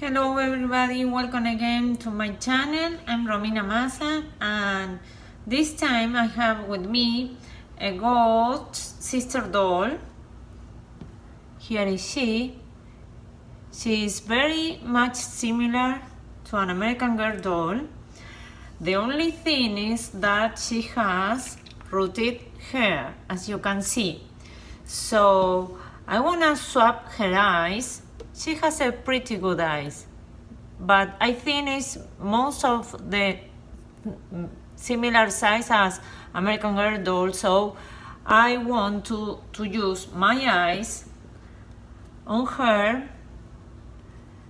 Hello everybody, welcome again to my channel. I'm Romina Massa, and this time I have with me a Gotz sister doll. Here is she. She is very much similar to an American Girl doll. The only thing is that she has rooted hair, as you can see. So I wanna swap her eyes. She has a pretty good eyes, but I think it's most of the similar size as American Girl doll, so I want to use my eyes on her.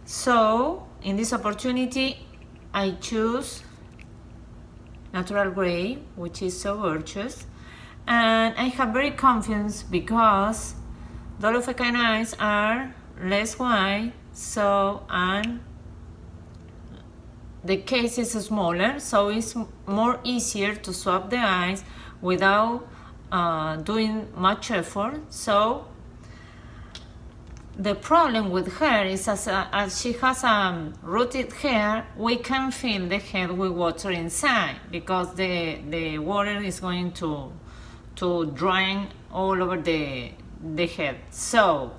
So in this opportunity I choose natural gray, which is so gorgeous, and I have very confidence because doll of a kind eyes are less white, and the case is smaller, so it's more easier to swap the eyes without doing much effort. So the problem with her is as she has rooted hair, we can fill the head with water inside because the water is going to drain all over the head. So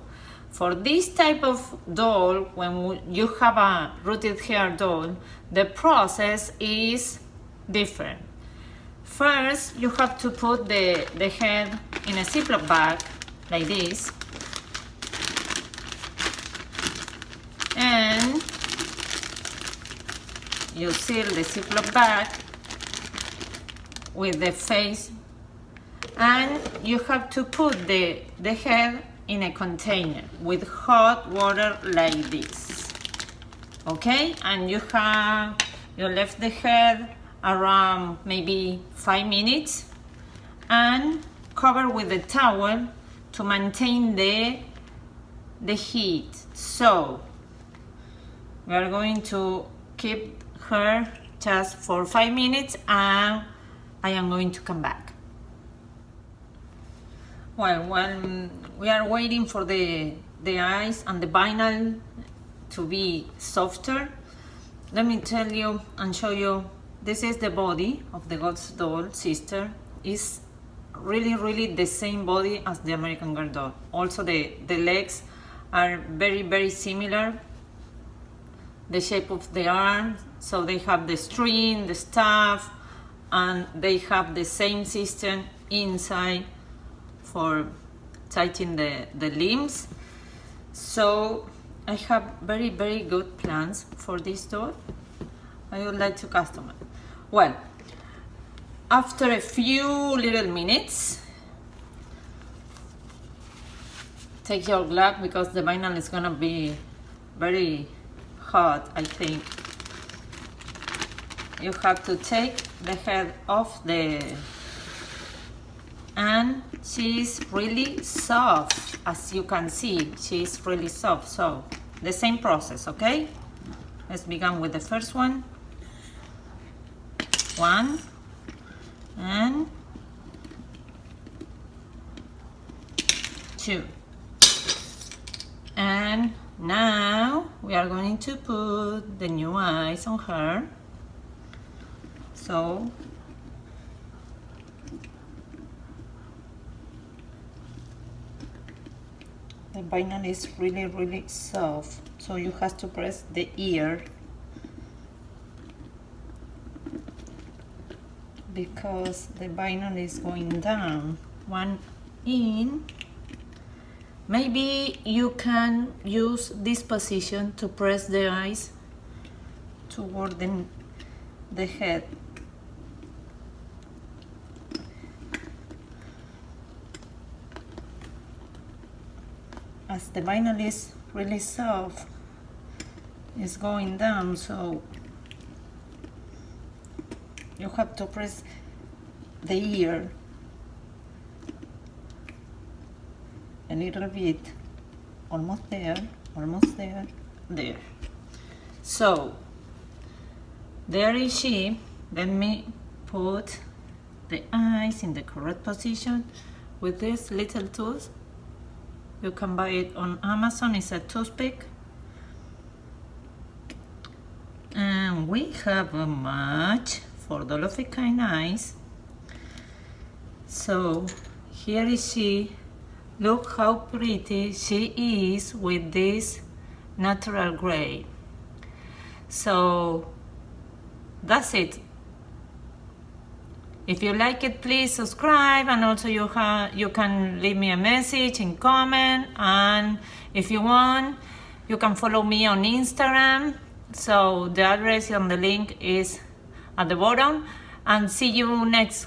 for this type of doll, when you have a rooted hair doll, the process is different. First, you have to put the head in a Ziploc bag, like this. And you seal the Ziploc bag with the face. And you have to put the head in a container with hot water like this, okay? And you left the head around maybe 5 minutes and cover with the towel to maintain the heat. So we are going to keep her just for 5 minutes, and I am going to come back. Well, when we are waiting for the eyes and the vinyl to be softer, let me tell you and show you, this is the body of the Gotz doll sister. It's really the same body as the American Girl doll. Also the legs are very similar. The shape of the arms, so they have the string, the staff, and they have the same system inside for tightening the limbs. So I have very good plans for this doll. I would like to customize. Well, after a few little minutes, take your glove because the vinyl is gonna be very hot, I think. You have to take the head off and she's really soft, as you can see. She's really soft. So the same process, okay? Let's begin with the first one and 2, and now we are going to put the new eyes on her. So the vinyl is really soft, so you have to press the ear because the vinyl is going down. One in. Maybe you can use this position to press the eyes toward the head. As the vinyl is really soft, it's going down, so you have to press the ear a little bit, almost there, there. So there is she. Let me put the eyes in the correct position with this little tools. You can buy it on Amazon. It's a toothpick. and we have a match for dolphin eyes. So here is she. Look how pretty she is with this natural gray. So that's it. If you like it, please subscribe, and also you can leave me a message in comment, and if you want, you can follow me on Instagram. So the address and the link is at the bottom, and see you next.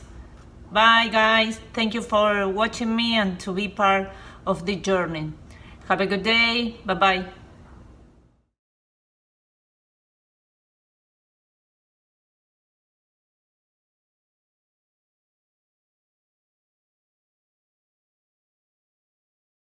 Bye guys, thank you for watching me and to be part of the journey. Have a good day, bye bye.